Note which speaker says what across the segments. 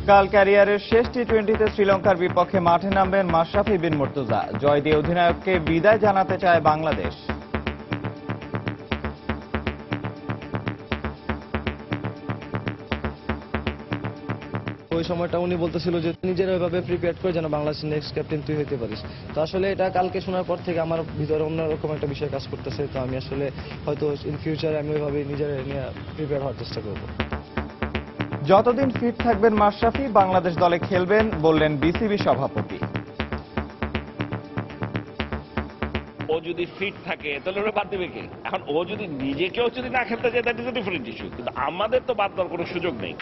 Speaker 1: কাল ক্যারিয়ারের শেষ টি-20তে শ্রীলঙ্কার বিপক্ষে মাঠে নামবেন মাশরাফি বিন মুর্তজা। জয় দিয়ে অধিনায়ককে বিদায় জানাতে চায় বাংলাদেশ।
Speaker 2: ওই সময়টা উনি বলতেছিল যে নিজের ওইভাবে প্রিপেয়ার করে যেন বাংলাদেশের নেক্সট ক্যাপ্টেন তুই হতে পারিস। তো আসলে এটা কালকে শোনার পর থেকে আমার ভিতরে অন্যরকম একটা বিষয় কাজ করতেছে। তো আমি আসলে হয়তো ইন ফিউচারে আমি ওইভাবে নিজের নিয়ে প্রিপেয়ার হওয়ার চেষ্টা করব।
Speaker 1: যতদিন ফিট থাকবেন মাশরাফি বাংলাদেশ দলে খেলবেন বললেন বিসিবি সভাপতি।
Speaker 3: ও যদি ফিট থাকে তাহলে ওরা বাদ দেবে কে? এখন ও যদি নিজেকেও যদি না খেলতে যায় that is a different issue, কিন্তু আমাদের তো বাদ দেওয়ার কোনো সুযোগ নেই।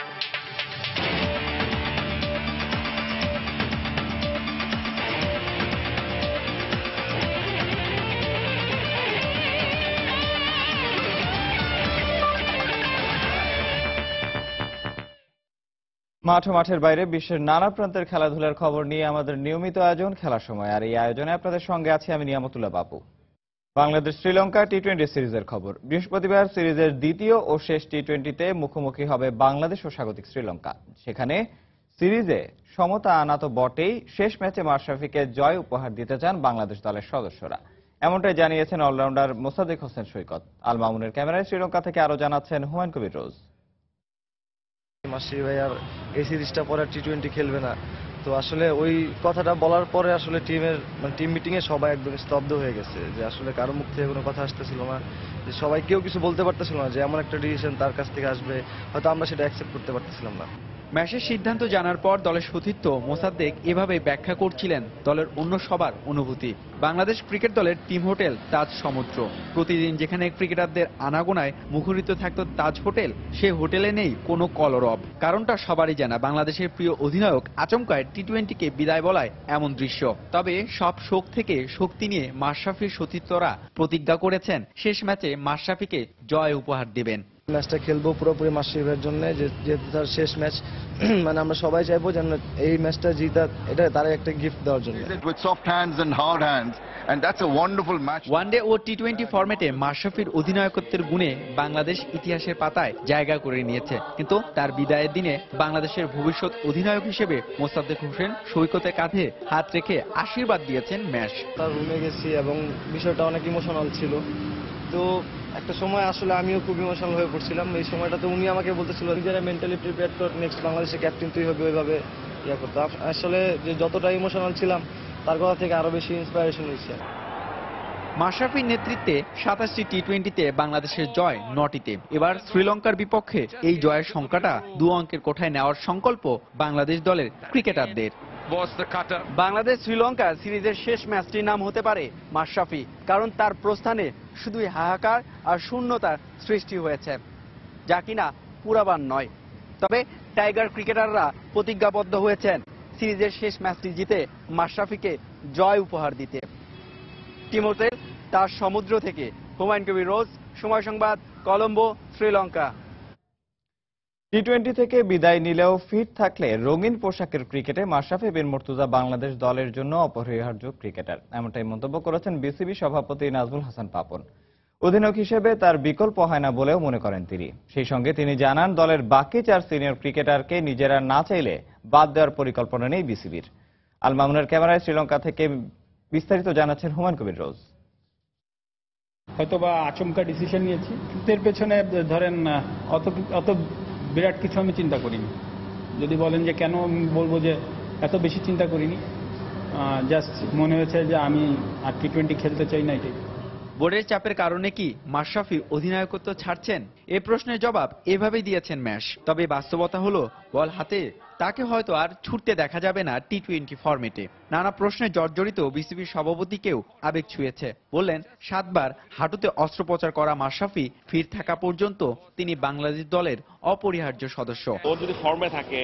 Speaker 1: মাঠ ও মাঠের বাইরে বিশ্বের নানা প্রান্তের খেলাধুলার খবর নিয়ে আমাদের নিয়মিত আয়োজন খেলার সময়। আর এই আয়োজনে আপনাদের সঙ্গে আছি আমি নিয়ামতুল্লাহ বাবু। বাংলাদেশ শ্রীলঙ্কা টি-20 সিরিজের খবর। বৃহস্পতিবার সিরিজের দ্বিতীয় ও শেষ টি-20তে মুখোমুখি হবে বাংলাদেশ ও স্বাগতিক শ্রীলঙ্কা। সেখানে সিরিজে সমতা আনা তো বটেই, শেষ ম্যাচে মাশরাফিকে জয় উপহার দিতে চান বাংলাদেশ দলের সদস্যরা। এমনটাই জানিয়েছেন অলরাউন্ডার মোসাদ্দেক হোসেন সৈকত। আল মামুনের ক্যামেরায় শ্রীলঙ্কা থেকে আরো জানাচ্ছেন হুমায়ুন কবির রোজ।
Speaker 2: মাশরাফি ভাই আর এই সিরিজটা পরে টি-20 খেলবে না। তো আসলে ওই কথাটা বলার পরে আসলে টিম মিটিং এ সবাই একদম স্তব্ধ হয়ে গেছে, যে আসলে কারো মুখ থেকে কোনো কথা আসতেছিল না, যে সবাই কেউ কিছু বলতে পারতেছিল না যে এমন একটা ডিসিশন তার কাছ থেকে আসবে, হয়তো আমরা সেটা অ্যাকসেপ্ট করতে পারতেছিলাম না।
Speaker 4: ম্যাচের সিদ্ধান্ত জানার পর দলের সতীর্থ মোসাদ্দেক এভাবে ব্যাখ্যা করছিলেন দলের অন্য সবার অনুভূতি। বাংলাদেশ ক্রিকেট দলের টিম হোটেল তাজ সমুদ্র। প্রতিদিন যেখানে ক্রিকেটারদের আনাগোনায় মুখরিত থাকত তাজ হোটেল, সে হোটেলে নেই কোনো কলরব। কারণটা সবারই জানা, বাংলাদেশের প্রিয় অধিনায়ক আচমকায় টি-20কে বিদায় বলায় এমন দৃশ্য। তবে সব শোক থেকে শক্তি নিয়ে মাশরাফির সতীর্থরা প্রতিজ্ঞা করেছেন শেষ ম্যাচে মাশরাফিকে জয় উপহার দেবেন।
Speaker 2: ম্যাচটা খেলবো পুরোপুরি মাশরাফির জন্য, যে তার শেষ ম্যাচ, মানে আমরা সবাই চাইবো যেন এই ম্যাচটা জিতা, এটা তার একটা গিফট দেওয়ার জন্য।
Speaker 4: ওয়ানডে ও টি-20 ফরম্যাটে মাশরাফির অধিনায়কত্বের গুণে বাংলাদেশ ইতিহাসের পাতায় জায়গা করে নিয়েছে, কিন্তু তার বিদায়ের দিনে বাংলাদেশের ভবিষ্যৎ অধিনায়ক হিসেবে মোসাদ্দেক হোসেন সৈকতের কাঁধে হাত রেখে আশীর্বাদ দিয়েছেন ম্যাচ।
Speaker 2: তার রুমে গেছি এবং বিষয়টা অনেক ইমোশনাল ছিল। তো একটা সময় আসলে আমিও খুব ইমোশনাল হয়ে পড়ছিলাম। এই সময়টাতে উনি আমাকে বলতেছিল নিজেরা মেন্টালি প্রিপেয়ার কর, নেক্সট বাংলাদেশের ক্যাপ্টেন তুই হবে, ওইভাবে ইয়া করতো। আসলে যে যতটা ইমোশনাল ছিলাম তার কথা থেকে আরো বেশি ইন্সপিরেশন হয়েছে।
Speaker 4: মাশরাফির নেতৃত্বে 27টি টি-20তে বাংলাদেশের জয় 9টিতে। এবার শ্রীলঙ্কার বিপক্ষে এই জয়ের সংখ্যাটা 2 অঙ্কের কোঠায় নেওয়ার সংকল্প বাংলাদেশ দলের ক্রিকেটারদের।
Speaker 5: বাংলাদেশ শ্রীলঙ্কা সিরিজের শেষ ম্যাচটির নাম হতে পারে মাশরাফি, কারণ তার প্রস্থানে শুধুই হাহাকার আর শূন্যতার সৃষ্টি হয়েছে, যা কিনা পুরাবার নয়। তবে টাইগার ক্রিকেটাররা প্রতিজ্ঞাবদ্ধ হয়েছেন সিরিজের শেষ ম্যাচটি জিতে মাশরাফিকে জয় উপহার দিতে। টিম হোটেল তার সমুদ্র থেকে হুমায়ুন কবির রোজ, সময় সংবাদ, কলম্বো, শ্রীলঙ্কা।
Speaker 1: টি-20 থেকে বিদায় নিলেও ফিট থাকলে রঙিন পোশাকের ক্রিকেটে মাশরাফি বিন মুর্তজা বাংলাদেশ দলের জন্য অপরিহার্য ক্রিকেটার, এমনটাই মন্তব্য করেছেন বিসিবি সভাপতি নাজমুল হাসান পাপন। অধিনায়ক হিসেবে তার বিকল্প হয় না বলেও মনে করেন তিনি। সেই সঙ্গে তিনি জানান দলের বাকি 4 সিনিয়র ক্রিকেটারকে নিজেরা না চাইলে বাদ দেওয়ার পরিকল্পনা নেই বিসিবির। আল মামুনের ক্যামেরায় শ্রীলঙ্কা থেকে বিস্তারিত জানাচ্ছেন হুমায়ুন কবির রোজ।
Speaker 6: হয়তোবা আচমকা ডিসিশন নিয়েছি, এর পেছনে ধরেন অত বিরাট কিছু আমি চিন্তা করিনি। যদি বলেন যে কেন, বলবো যে এত বেশি চিন্তা করিনি, জাস্ট মনে হয়েছে যে আমি আর টি-20 খেলতে চাই না। এটাই।
Speaker 4: বোর্ডের চাপের কারণে কি মাশরাফি অধিনায়কত্ব ছাড়ছেন? এ প্রশ্নের জবাব এভাবেই দিয়েছেন ম্যাশ। তবে বাস্তবতা হলো বল হাতে তাকে হয়তো আর ছুটতে দেখা যাবে না টি-20 ফরম্যাটে। নানা প্রশ্নে জর্জরিত বিসিবির সভাপতিকেও আবেগ ছুঁয়েছে। বললেন 7 বার হাঁটুতে অস্ত্রোপচার করা মাশরাফি ফিট থাকা পর্যন্ত তিনি বাংলাদেশ দলের অপরিহার্য সদস্য।
Speaker 3: ও যদি ফর্মে থাকে,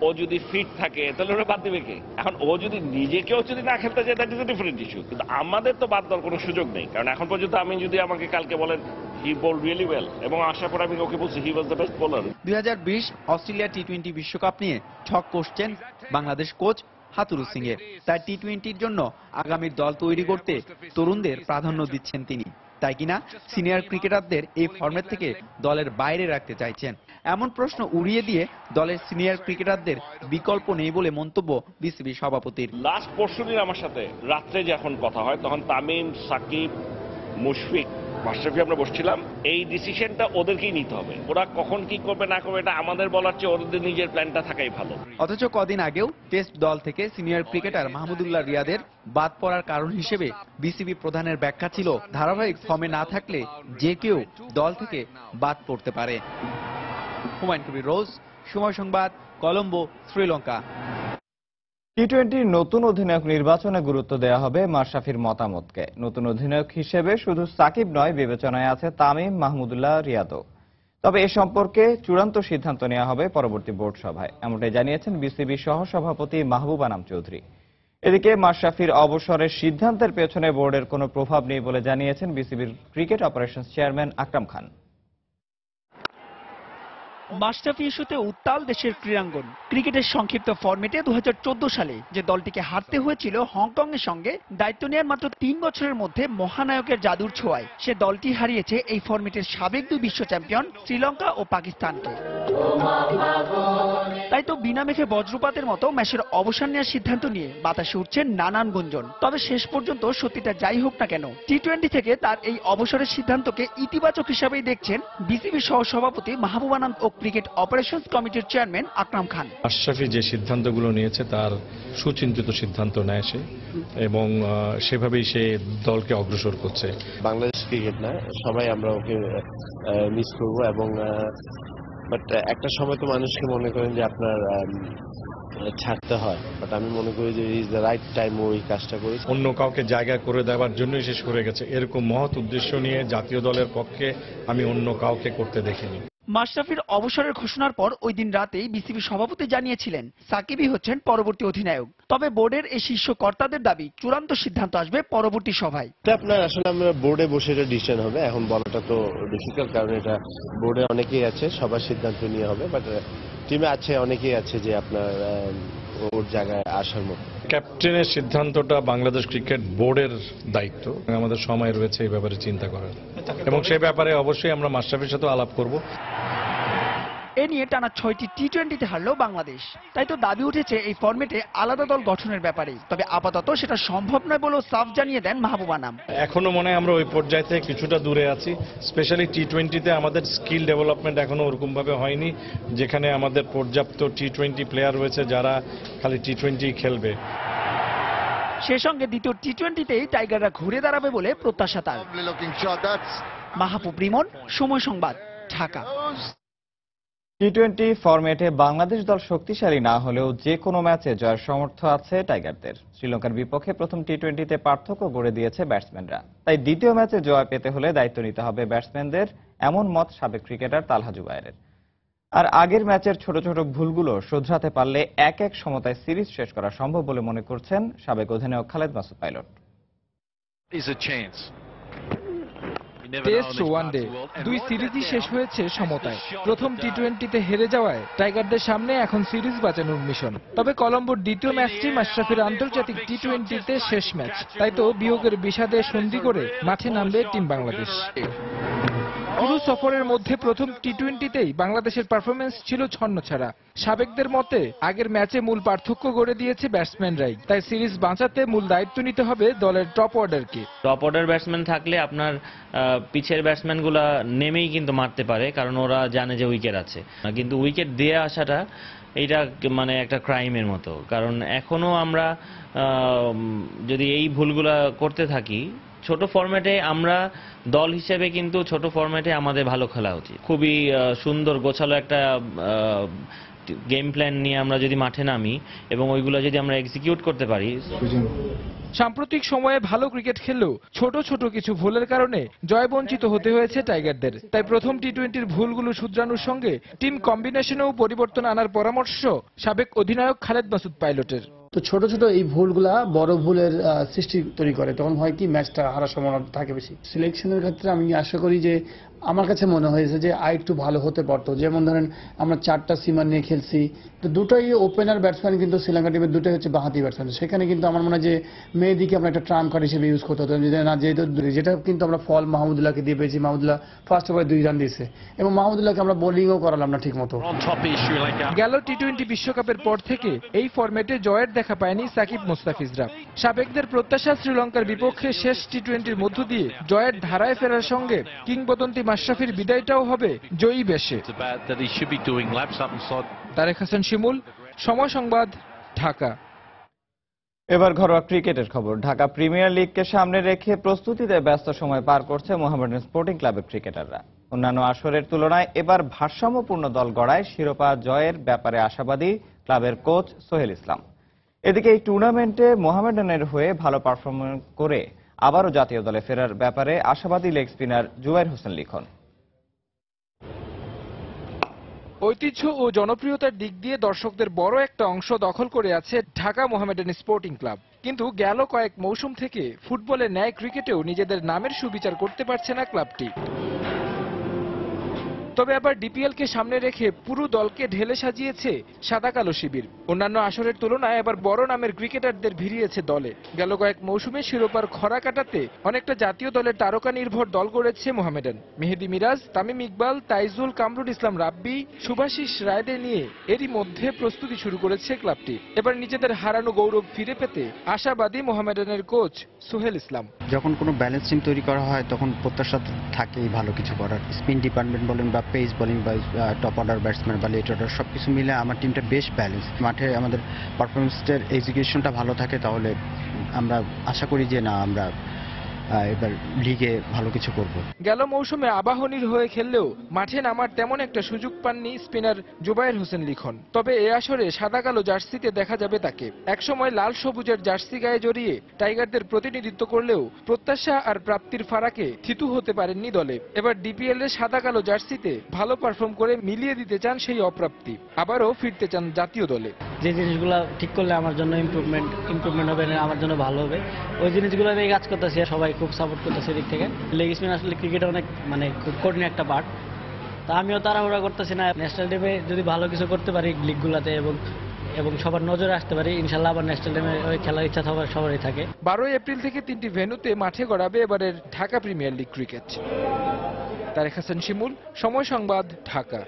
Speaker 3: ও যদি ফিট থাকে তাহলে ওরা বাদ দেবে কে? এখন ও যদি নিজেকেও যদি না খেলতে যায় that is a different issue, কিন্তু আমাদের তো বাদ দেওয়ার কোনো সুযোগ নেই। কারণ এখন পর্যন্ত আমি যদি আমাকে কালকে বলেন হি বোল্ড রিয়েলি ওয়েল, এবং আশা করি আমি ওকে বলছি he was the best bowler.
Speaker 4: 2020 Australia টি-20 বিশ্বকাপ নিয়ে ছক কষছেন বাংলাদেশ কোচ হাতুরু সিংহে। তাই টি-20-র জন্য আগামীর দল তৈরি করতে তরুণদের প্রাধান্য দিচ্ছেন তিনি। তাই কিনা সিনিয়র ক্রিকেটারদের এই ফরম্যাট থেকে দলের বাইরে রাখতে চাইছেন, এমন প্রশ্ন উড়িয়ে দিয়ে দলের সিনিয়র ক্রিকেটারদের বিকল্প নেই বলে মন্তব্য বিসিবি সভাপতির।
Speaker 3: লাস্ট পরশুদিন আমার সাথে রাত্রে যখন কথা হয় তখন তামিম, সাকিব, মুশফিক, মাশরাফি আমরা বসছিলাম, এই ডিসিশনটা ওদেরকেই নিতে হবে। ওরা কখন কি করবে না করবে এটা আমাদের বলার চেয়ে ওদের নিজের প্ল্যানটা থাকাই ভালো।
Speaker 4: অথচ কদিন আগেও টেস্ট দল থেকে সিনিয়র ক্রিকেটার মাহমুদুল্লাহ রিয়াদের বাদ পড়ার কারণ হিসেবে বিসিবি প্রধানের ব্যাখ্যা ছিল ধারাবাহিক ফর্মে না থাকলে যে কেউ দল থেকে বাদ পড়তে পারে। হুমায়ুন কবির রোজ, সময় সংবাদ, কলম্বো, শ্রীলঙ্কা।
Speaker 1: টি-20 নতুন অধিনায়ক নির্বাচনে গুরুত্ব দেওয়া হবে মাশরাফির মতামতকে। নতুন অধিনায়ক হিসেবে শুধু সাকিব নয়, বিবেচনায় আছে তামিম, মাহমুদুল্লাহ রিয়াদও। তবে এ সম্পর্কে চূড়ান্ত সিদ্ধান্ত নেওয়া হবে পরবর্তী বোর্ড সভায়, এমনটাই জানিয়েছেন বিসিবি সহসভাপতি মাহবুব আনাম চৌধুরী। এদিকে মাশরাফির অবসরের সিদ্ধান্তের পেছনে বোর্ডের কোনো প্রভাব নেই বলে জানিয়েছেন বিসিবির cricket operations chairman Akram Khan.
Speaker 7: Mashrafe ইস্যুতে উত্তাল দেশের ক্রীড়াঙ্গন। ক্রিকেটের সংক্ষিপ্ত ফরম্যাটে 2014 সালে যে দলটিকে হারতে হয়েছিল হংকং এর সঙ্গে, দায়িত্ব নেওয়ার মাত্র 3 বছরের মধ্যে মহানায়কের জাদুর ছোঁয়ায় সে দলটি হারিয়েছে এই ফরম্যাটের সাবেক 2 বিশ্ব চ্যাম্পিয়ন শ্রীলঙ্কা ও পাকিস্তানকে। তাই তো বিনা মেঘে বজ্রপাতের মতো ম্যাচের অবসান নেওয়ার সিদ্ধান্ত নিয়ে বাতাসে উঠছে নানান গুঞ্জন। তবে শেষ পর্যন্ত সত্যিটা যাই হোক না কেন, টি-20 থেকে তার এই অবসরের সিদ্ধান্তকে ইতিবাচক হিসাবেই দেখছেন বিসিবি সহসভাপতি মাহবুব আনাম ও ক্রিকেট অপারেশনস কমিটির চেয়ারম্যান আকরাম খান।
Speaker 8: মাশরাফি যে সিদ্ধান্তগুলো নিয়েছে তার সুচিন্তিত সিদ্ধান্ত নেয় সে, এবং সেভাবেই সে দলকে অগ্রসর করছে।
Speaker 9: বাংলাদেশ ক্রিকেট না, সবাই আমরা ওকে মিস করব, এবং বাট একটা সময় তো মানুষকে মনে করেন যে আপনার ছাড়তে হয়, বাট আমি মনে করি যে ইজ দ্য রাইট টাইম ওই কাজটা করেছে।
Speaker 8: অন্য কাউকে জায়গা করে দেওয়ার জন্যই সে সরে গেছে, এরকম মহৎ উদ্দেশ্য নিয়ে জাতীয় দলের পক্ষে আমি অন্য কাউকে করতে দেখিনি।
Speaker 7: মাশরাফির অবসরের ঘোষণার পর ওই দিন রাতেই বিসিবি সভাপতি জানিয়েছিলেন সাকিবই হচ্ছেন পরবর্তী অধিনায়ক। তবে বোর্ডের এই শীর্ষ কর্তাদের দাবি চূড়ান্ত সিদ্ধান্ত আসবে পরবর্তী সভায়।
Speaker 9: আপনার আসলে আমরা বোর্ডে বসে এটা ডিসিশন হবে, এখন বলাটা তো ডিফিকাল্ট, কারণ এটা বোর্ডে অনেকেই আছে, সবার সিদ্ধান্ত নিয়ে হবে, বাট টিমে আছে অনেকেই আছে যে আপনার ওর জায়গায় আসার মতো।
Speaker 8: ক্যাপ্টেনের সিদ্ধান্তটা বাংলাদেশ ক্রিকেট বোর্ডের দায়িত্ব, আমাদের সময় রয়েছে এই ব্যাপারে চিন্তা করার, এবং সে ব্যাপারে অবশ্যই আমরা মাশরাফির সাথে আলাপ করব।
Speaker 7: এ নিয়ে টানা 6টি টি-20তে হারলো বাংলাদেশ। তাই তো দাবি উঠেছে এই ফরম্যাটে আলাদা দল গঠনের ব্যাপারে। তবে আপাতত সেটা সম্ভব নয় বলেও সাফ জানিয়ে দেন মাহবুব আনাম।
Speaker 8: এখনো মনে হয় আমরা ওই পর্যায় থেকে কিছুটা দূরে আছি। স্পেশালি টি-20তে আমাদের স্কিল ডেভেলপমেন্ট এখনো ওরকম ভাবে হয়নি, যেখানে আমাদের পর্যাপ্ত টি-20 প্লেয়ার রয়েছে যারা খালি টি-20 খেলবে।
Speaker 7: সে সঙ্গে দ্বিতীয় টি-20তেই টাইগাররা ঘুরে দাঁড়াবে বলে প্রত্যাশা তার। মাহবুব রিমন, সময় সংবাদ, ঢাকা।
Speaker 1: টি-20 ফরম্যাটে বাংলাদেশ দল শক্তিশালী না হলেও যে কোনো ম্যাচে জয়ের সামর্থ্য আছে টাইগারদের। শ্রীলঙ্কার বিপক্ষে প্রথম টি-20তে পার্থক্য গড়ে দিয়েছে ব্যাটসম্যানরা, তাই দ্বিতীয় ম্যাচে জয় পেতে হলে দায়িত্ব নিতে হবে ব্যাটসম্যানদের, এমন মত সাবেক ক্রিকেটার তালহা জুবায়েরের। আর আগের ম্যাচের ছোট ছোট ভুলগুলো শোধরাতে পারলে 1-1 সমতায় সিরিজ শেষ করা সম্ভব বলে মনে করছেন সাবেক অধিনায়ক Khaled Masud pilot.
Speaker 10: Test one day 2 সিরিজই শেষ হয়েছে সমতায়। প্রথম টি-20তে হেরে যাওয়ায় টাইগারদের সামনে এখন সিরিজ বাঁচানোর মিশন। তবে কলম্বোর দ্বিতীয় ম্যাচটি মাশরাফির আন্তর্জাতিক টি-20তে শেষ ম্যাচ, তাই তো বিয়োগের বিষাদে সন্ধি করে মাঠে নামবে টিম বাংলাদেশ। পুরো সফরের মধ্যে প্রথম টি-20তেই বাংলাদেশের পারফরমেন্স ছিল ছন্নছাড়া। সাবেকদের মতে আগের ম্যাচে মূল পার্থক্য গড়ে দিয়েছে ব্যাটসম্যানরাই, তাই সিরিজ বাঁচাতে মূল দায়িত্ব নিতে হবে দলের টপ অর্ডারকে।
Speaker 11: টপ অর্ডার ব্যাটসম্যান থাকলে আপনার পিছের ব্যাটসম্যানগুলা নেমেই কিন্তু মারতে পারে, কারণ ওরা জানে যে উইকেট আছে। কিন্তু উইকেট দিয়ে আসাটা এইটা মানে একটা ক্রাইমের মতো, কারণ এখনো আমরা যদি এই ভুলগুলা করতে থাকি, ছোট ফরম্যাটে আমরা দল হিসেবে কিন্তু ছোট ফরম্যাটে আমাদের ভালো খেলা উচিত। খুবই সুন্দর গোছালো একটা গেম প্ল্যান নিয়ে আমরা যদি মাঠে নামি এবং ওইগুলো যদি আমরা এক্সিকিউট করতে পারি।
Speaker 10: সাম্প্রতিক সময়ে ভালো ক্রিকেট খেললেও ছোট ছোট কিছু ভুলের কারণে জয়বঞ্চিত হতে হয়েছে টাইগারদের। তাই প্রথম টি-20র ভুলগুলো শুধরানোর সঙ্গে টিম কম্বিনেশনেও পরিবর্তন আনার পরামর্শ সাবেক অধিনায়ক খালেদ মাসুদ পাইলটের।
Speaker 12: তো ছোট ছোট এই ভুলগুলা বড় ভুলের সৃষ্টি তৈরি করে, তখন হয় কি ম্যাচটা হারার সম্ভাবনা থাকে বেশি। সিলেকশনের ক্ষেত্রে আমি আশা করি যে আমার কাছে মনে হয়েছে যে একটু ভালো হতে পারতো। যেমন ধরেন আমরা 4টা সিমার নিয়ে খেলছি, তো দুটোই ওপেনার ব্যাটসম্যান, কিন্তু শ্রীলঙ্কা টিমের দুটোই হচ্ছে বাঁহাতি ব্যাটসম্যান। সেখানে কিন্তু আমার মনে হয় যে মেহেদিকে আমরা একটা ট্রাম্প কার্ড হিসেবে ইউজ করতে হতো, না যেহেতু যেটা কিন্তু আমরা ফল মাহমুদুল্লাহকে দিয়ে পেয়েছি। মাহমুদুল্লাহ ফার্স্ট ওভারে 2 রান দিয়েছে এবং মাহমুদুল্লাহকে আমরা বোলিংও করালাম না ঠিক মতো।
Speaker 10: গেল টি-20 বিশ্বকাপের পর থেকে এই ফরম্যাটে জয়ের দেখা পায়নি সাকিব মুস্তাফিজরা। সাবেকদের প্রত্যাশা শ্রীলঙ্কার বিপক্ষে শেষ টি-20-র মধ্য দিয়ে জয়ের ধারায় ফেরার সঙ্গে কিংবদন্তি মাশরাফির বিদায়টাও হবে জয়ী বেশে। তারেক হাসান শিমুল, সময় সংবাদ, ঢাকা।
Speaker 1: এবার ঘরোয়া ক্রিকেটের খবর। ঢাকা প্রিমিয়ার লিগকে সামনে রেখে প্রস্তুতিতে ব্যস্ত সময় পার করছে মোহামেডান স্পোর্টিং ক্লাবের ক্রিকেটাররা। অন্যান্য আসরের তুলনায় এবার ভারসাম্যপূর্ণ দল গড়ায় শিরোপা জয়ের ব্যাপারে আশাবাদী ক্লাবের কোচ সোহেল ইসলাম। এদিকে এই টুর্নামেন্টে মোহামেডানের হয়ে ভালো পারফরম্যান্স করে আবারও জাতীয় দলে ফেরার ব্যাপারে আশাবাদী লেগ স্পিনার জুবায়ের হোসেন লিখন।
Speaker 10: ঐতিহ্য ও জনপ্রিয়তার দিক দিয়ে দর্শকদের বড় একটা অংশ দখল করে আছে ঢাকা মোহামেডান স্পোর্টিং ক্লাব। কিন্তু গেল কয়েক মৌসুম থেকে ফুটবলের ন্যায় ক্রিকেটেও নিজেদের নামের সুবিচার করতে পারছে না ক্লাবটি। তবে আবার ডিপিএলকে সামনে রেখে পুরো দলকে ঢেলে সাজিয়েছে সাদা কালো শিবির। অন্যান্য আসরের তুলনায় এবার বড় নামের ক্রিকেটারদের ভিড়িয়েছে দলে। গেল কয়েক মৌসুমে শিরোপার খরা কাটাতে অনেকটা জাতীয় দলের তারকা নির্ভর দল গড়েছে মোহামেডান। মেহেদী মিরাজ, তামিম ইকবাল, তাইজুল, কামরুল ইসলাম রাব্বি, শুভাশিস রায়দের নিয়ে এরই মধ্যে প্রস্তুতি শুরু করেছে ক্লাবটি। এবার নিজেদের হারানো গৌরব ফিরে পেতে আশাবাদী মোহামেডানের কোচ সোহেল ইসলাম।
Speaker 13: যখন কোনো ব্যালেন্স টিম তৈরি করা হয় তখন প্রত্যাশা থাকেই ভালো কিছু করার। স্পিন ডিপার্টমেন্ট বলেন বা পেস বোলিং বা টপ অর্ডার ব্যাটসম্যান বা লেট অর্ডার সবকিছু মিলে আমার টিমটা বেশ ব্যালেন্স। মাঠে আমাদের পারফরমেন্সের এক্সিকিউশনটা ভালো থাকে, তাহলে আমরা আশা করি যে না আমরা এবার লিগে ভালো কিছু করব।
Speaker 10: গেল মৌসুমে আবাহনীর হয়ে খেললেও মাঠে নামার তেমন একটা সুযোগ পাননি স্পিনার জুবায়ের হোসেন লিখন। তবে এ আসরে সাদা কালো জার্সিতে দেখা যাবে তাকে। একসময় লাল সবুজের জার্সি গায়ে জড়িয়ে টাইগারদের প্রতিনিধিত্ব করলেও প্রত্যাশা আর প্রাপ্তির ফারাকে থিতু হতে পারেননি দলে। এবার ডিপিএল এর সাদা কালো জার্সিতে ভালো পারফর্ম করে মিলিয়ে দিতে চান সেই অপ্রাপ্তি, আবারও ফিরতে চান জাতীয় দলে।
Speaker 14: যে জিনিসগুলো ঠিক করলে আমার জন্য ইমপ্রুভমেন্ট হবে, আমার জন্য ভালো হবে, ওই জিনিসগুলো আমি কাজ করতেছি। সবাই খুব সাপোর্ট করতেছে দিক থেকে। লেগ স্পিন আসলে ক্রিকেটে অনেক খুব কঠিন একটা পার্ট। তা আমিও তাড়াহুড়া করতেছি না। ন্যাশনাল টিমে যদি ভালো কিছু করতে পারি লিগগুলোতে এবং সবার নজরে আসতে পারি, ইনশাল্লাহ আবার ন্যাশনাল টিমে ওই খেলার ইচ্ছা সবারই থাকে।
Speaker 10: 12 এপ্রিল থেকে 3টি ভেন্যুতে মাঠে গড়াবে এবারের Dhaka premier league cricket. Tareq Hasan Shimul, Somoy Sangbad, Dhaka.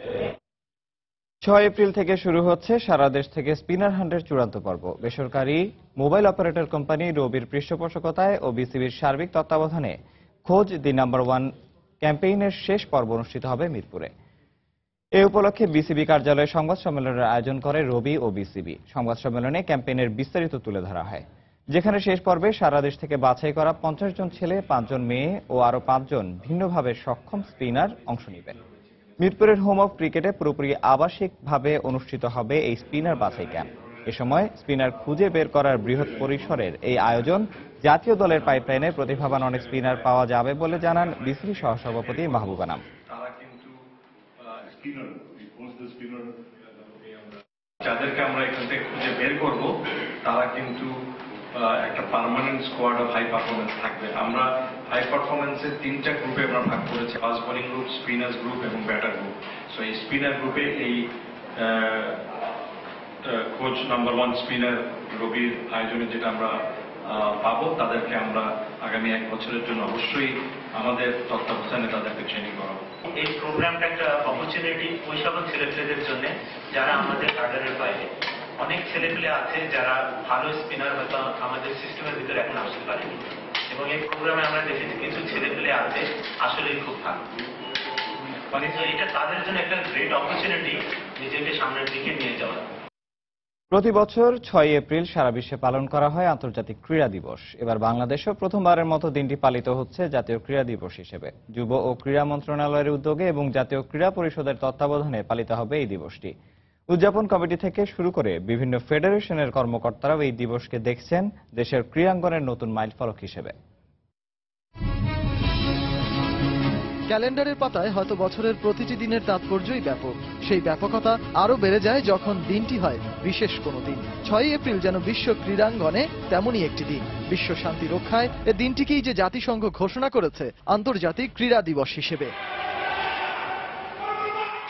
Speaker 1: 6 April থেকে শুরু হচ্ছে সারা দেশ থেকে স্পিনার হান্টের চূড়ান্ত পর্ব। বেসরকারি মোবাইল অপারেটর কোম্পানি রবির পৃষ্ঠপোষকতায় ও বিসিবির সার্বিক তত্ত্বাবধানে খোঁজ দি নাম্বার 1 ক্যাম্পেইনের শেষ পর্ব অনুষ্ঠিত হবে মিরপুরে। এ উপলক্ষে বিসিবি কার্যালয়ে সংবাদ সম্মেলনের আয়োজন করে রবি ও বিসিবি। সংবাদ সম্মেলনে ক্যাম্পেইনের বিস্তারিত তুলে ধরা হয়, যেখানে শেষ পর্বে সারা দেশ থেকে বাছাই করা 50 জন ছেলে, 5 জন মেয়ে ও আরো 5 জন ভিন্নভাবে সক্ষম স্পিনার অংশ নেবেন। মিরপুরের হোম অফ ক্রিকেটে পুরোপুরি আবাসিকভাবে অনুষ্ঠিত হবে এই স্পিনার বাছাই ক্যাম্প। এ সময় স্পিনার খুঁজে বের করার বৃহৎ পরিসরের এই আয়োজন জাতীয় দলের পাইপলাইনে প্রতিভাবান অনেক স্পিনার পাওয়া যাবে বলে জানান বিসিবি সহসভাপতি মাহবুব আনাম।
Speaker 15: যাদেরকে আমরা এখান থেকে খুঁজে বের করব তারা কিন্তু একটা permanent squad of high performance থাকবে। আমরা হাই পারফরমেন্সের 3টা গ্রুপে আমরা ভাগ করেছি, fast bowling group, spinners group এবং ব্যাটার গ্রুপ। সো এই স্পিনার গ্রুপে এই কোচ নাম্বার 1 স্পিনার রবির আয়োজনে যেটা আমরা পাবো, তাদেরকে আমরা আগামী 1 বছরের জন্য অবশ্যই আমাদের তত্ত্বাবধানে তাদেরকে ট্রেনিং করাবো।
Speaker 16: এই প্রোগ্রামটা একটা অপরচুনিটি ওই সকল ছেলেপেলেদের জন্য যারা আমাদের কার্ডারের বাইরে। অনেক ছেলেপেলে আছে যারা ভালো স্পিনার হয়তো আমাদের সিস্টেমের ভিতরে এখন আসতে পারেনি, এবং এই প্রোগ্রামে আমরা দেখেছি কিছু ছেলেপেলে আছে আসলেই খুব ভালো। এটা তাদের জন্য একটা গ্রেট অপরচুনিটি নিজেকে সামনের দিকে নিয়ে যাওয়া।
Speaker 1: প্রতি বছর 6 এপ্রিল সারা বিশ্বে পালন করা হয় আন্তর্জাতিক ক্রীড়া দিবস। এবার বাংলাদেশেও প্রথমবারের মতো দিনটি পালিত হচ্ছে জাতীয় ক্রীড়া দিবস হিসেবে। যুব ও ক্রীড়া মন্ত্রণালয়ের উদ্যোগে এবং জাতীয় ক্রীড়া পরিষদের তত্ত্বাবধানে পালিত হবে এই দিবসটি। উদযাপন কমিটি থেকে শুরু করে বিভিন্ন ফেডারেশনের কর্মকর্তারাও এই দিবসকে দেখছেন দেশের ক্রীড়াঙ্গনের নতুন মাইলফলক হিসেবে।
Speaker 17: ক্যালেন্ডারের পাতায় হয়তো বছরের প্রতিটি দিনের তাৎপর্যই ব্যাপক। সেই ব্যাপকতা আরো বেড়ে যায় যখন দিনটি হয় বিশেষ কোনো দিন। 6 এপ্রিল যেন বিশ্ব ক্রীড়াঙ্গনে তেমনই একটি দিন। বিশ্ব শান্তি রক্ষায় এ দিনটিকেই যে জাতিসংঘ ঘোষণা করেছে আন্তর্জাতিক ক্রীড়া দিবস হিসেবে।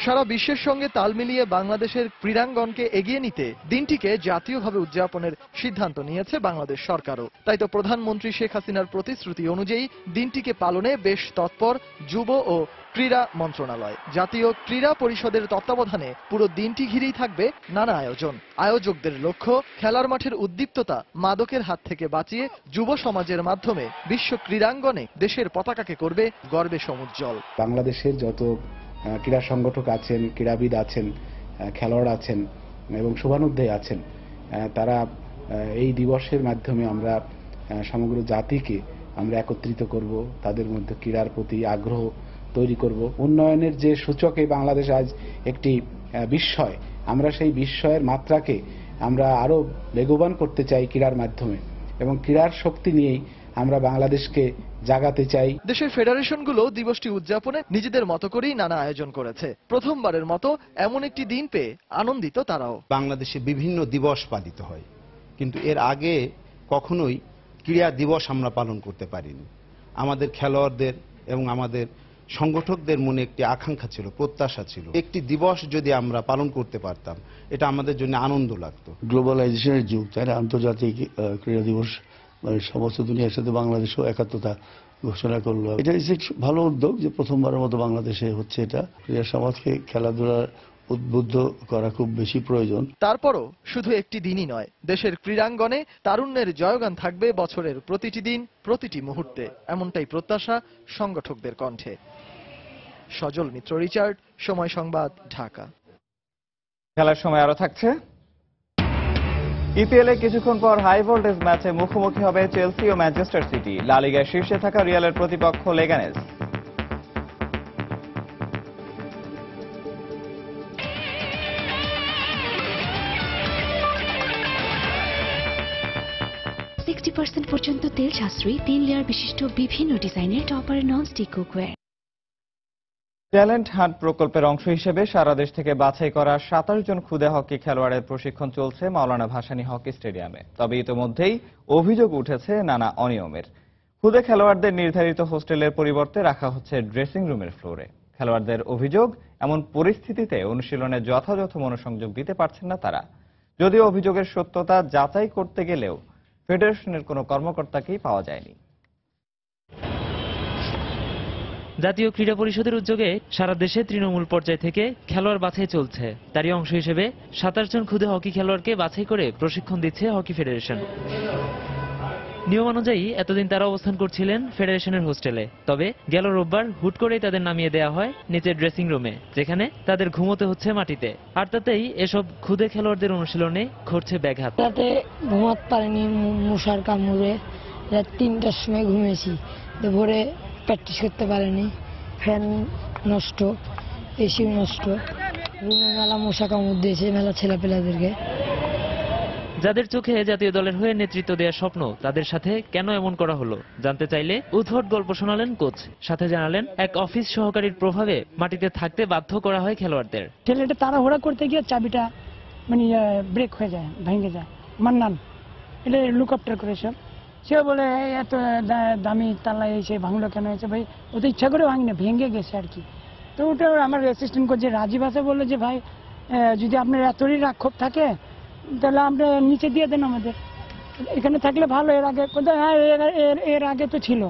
Speaker 17: সারা বিশ্বের সঙ্গে তাল মিলিয়ে বাংলাদেশের ক্রীড়াঙ্গনকে এগিয়ে নিতে দিনটিকে জাতীয়ভাবে উদযাপনের সিদ্ধান্ত নিয়েছে বাংলাদেশ সরকারও। তাই তো প্রধানমন্ত্রী শেখ হাসিনার প্রতিশ্রুতি অনুযায়ী দিনটিকে পালনে বেশ তৎপর যুব ও ক্রীড়া মন্ত্রণালয়। জাতীয় ক্রীড়া পরিষদের তত্ত্বাবধানে পুরো দিনটি ঘিরেই থাকবে নানা আয়োজন। আয়োজকদের লক্ষ্য খেলার মাঠের উদ্দীপ্ততা মাদকের হাত থেকে বাঁচিয়ে যুব সমাজের মাধ্যমে বিশ্ব ক্রীড়াঙ্গনে দেশের পতাকাকে করবে গর্বে সমুজ্জ্বল।
Speaker 18: বাংলাদেশের যত ক্রীড়া সংগঠক আছেন, ক্রীড়াবিদ আছেন, খেলোয়াড় আছেন এবং শুভানুধ্যায়ী আছেন, তারা এই দিবসের মাধ্যমে আমরা সমগ্র জাতিকে আমরা একত্রিত করব, তাদের মধ্যে ক্রীড়ার প্রতি আগ্রহ তৈরি করব। উন্নয়নের যে সূচকে বাংলাদেশ আজ একটি বিস্ময়, আমরা সেই বিস্ময়ের মাত্রাকে আমরা আরো বেগবান করতে চাই ক্রীড়ার মাধ্যমে এবং ক্রীড়ার শক্তি নিয়েই আমরা বাংলাদেশকে জাগাতে চাই।
Speaker 17: দেশের ফেডারেশনগুলো দিবসটি উদযাপনে নিজেদের মতো করেই নানা আয়োজন করেছে। প্রথমবারের মতো এমন একটি দিন পেয়ে আনন্দিত তারাও।
Speaker 19: বাংলাদেশে বিভিন্ন দিবস পালিত হয়, কিন্তু এর আগে কখনোই ক্রীড়া দিবস আমরা পালন করতে পারিনি। আমাদের খেলোয়াড়দের এবং আমাদের সংগঠকদের মনে একটি আকাঙ্ক্ষা ছিল, প্রত্যাশা ছিল, একটি দিবস যদি আমরা পালন করতে পারতাম এটা আমাদের জন্য আনন্দ লাগতো।
Speaker 20: গ্লোবালাইজেশনের যুগ, তাই না? আন্তর্জাতিক ক্রীড়া দিবস মানে সমস্ত দুনিয়ার সাথে বাংলাদেশও একাত্মতা ঘোষণা করলো। এটা ভালো উদ্যোগ যে প্রথমবারের মতো বাংলাদেশে হচ্ছে এটা। ক্রীড়া সমাজকে খেলাধুলার উদ্বুদ্ধ করা খুব বেশি প্রয়োজন।
Speaker 17: তারপরও শুধু একটি দিনই নয়, দেশের ক্রীড়াঙ্গনে তারুণ্যের জয়গান থাকবে বছরের প্রতিটি দিন, প্রতিটি মুহূর্তে। এমনটাই প্রত্যাশা সংগঠকদের কণ্ঠে। সজল মিত্র, রিচার্ড, সময় সংবাদ, ঢাকা।
Speaker 1: খেলার সময় আরো থাকছে। ইপিএলে কিছুক্ষণ পর হাই ভোল্টেজ ম্যাচে মুখোমুখি হবে চেলসি ও ম্যানচেস্টার সিটি। লা লিগায় শীর্ষে থাকা রিয়ালের প্রতিপক্ষ লেগানেস।
Speaker 21: পর্যন্ত তেল সাশ্রয়ী 3 লেয়ার বিশিষ্ট বিভিন্ন ডিজাইনের topper non stick cookware.
Speaker 1: Talent hunt প্রকল্পের অংশ হিসেবে সারা দেশ থেকে বাছাই করা 27 জন ক্ষুদে হকি খেলোয়াড়ের প্রশিক্ষণ চলছে মাওলানা ভাসানী হকি স্টেডিয়ামে। তবে ইতোমধ্যেই অভিযোগ উঠেছে নানা অনিয়মের। ক্ষুদে খেলোয়াড়দের নির্ধারিত হোস্টেলের পরিবর্তে রাখা হচ্ছে ড্রেসিং রুমের ফ্লোরে। খেলোয়াড়দের অভিযোগ, এমন পরিস্থিতিতে অনুশীলনে যথাযথ মনোসংযোগ দিতে পারছেন না তারা। যদিও অভিযোগের সত্যতা যাচাই করতে গেলেও ফেডারেশনের কোনো কর্মকর্তাকেই পাওয়া যায়নি।
Speaker 11: জাতীয় ক্রীড়া পরিষদের উদ্যোগে সারা দেশে তৃণমূল পর্যায় থেকে খেলোয়াড় বাছাই চলছে। তারই অংশ হিসেবে 27 জন ক্ষুদে হকি খেলোয়াড়কে বাছাই করে প্রশিক্ষণ দিচ্ছে হকি ফেডারেশন। নিয়মানুযায়ী এতদিন তারা অবস্থান করছিলেন ফেডারেশনের হোস্টেলে। তবে গেল রোববার হুট করেই তাদের নামিয়ে দেওয়া হয় নিচের ড্রেসিং রুমে, যেখানে তাদের ঘুমোতে হচ্ছে মাটিতে। আর তাতেই এসব ক্ষুদে খেলোয়াড়দের অনুশীলনে ঘটছে ব্যাঘাত।
Speaker 22: রাতে ঘুমাতে পারিনি, মশার কামড়ে রাত 3টার সময় ঘুমিয়েছি। ভোরে প্র্যাকটিস করতে পারিনি, ফ্যান নষ্ট, এসি নষ্ট, রুমে মেলা মশা কামড় দিয়েছে মেলা ছেলেপেলাদেরকে।
Speaker 11: যাদের চোখে জাতীয় দলের হয়ে নেতৃত্ব দেওয়ার স্বপ্ন, তাদের সাথে কেন এমন করা হলো জানতে চাইলে উদ্ভট গল্প শোনালেন কোচ। সাথে জানালেন এক অফিস সহকারীর প্রভাবে মাটিতে থাকতে বাধ্য করা হয় খেলোয়াড়দের।
Speaker 23: ছেলেটা তাড়াহুড়া করতে গিয়ে চাবিটা মানে ব্রেক হয়ে যায়, ভেঙে যায়। মান্নান এটা লুকআপটার করে সব, সে বলে এত দামি তালা এসে ভাঙলো কেন হয়েছে? ভাই ও তো ইচ্ছা করে ভাঙি না, ভেঙে গেছে আর কি। তো ওটা আমার অ্যাসিস্ট্যান্ট কোচ যে রাজীব আছে বললো যে ভাই যদি আপনার এতই রাক্ষোভ থাকে তাহলে আপনি নিচে দিয়ে দেন আমাদের, এখানে থাকলে ভালো। এর আগে হ্যাঁ এর আগে তো ছিল,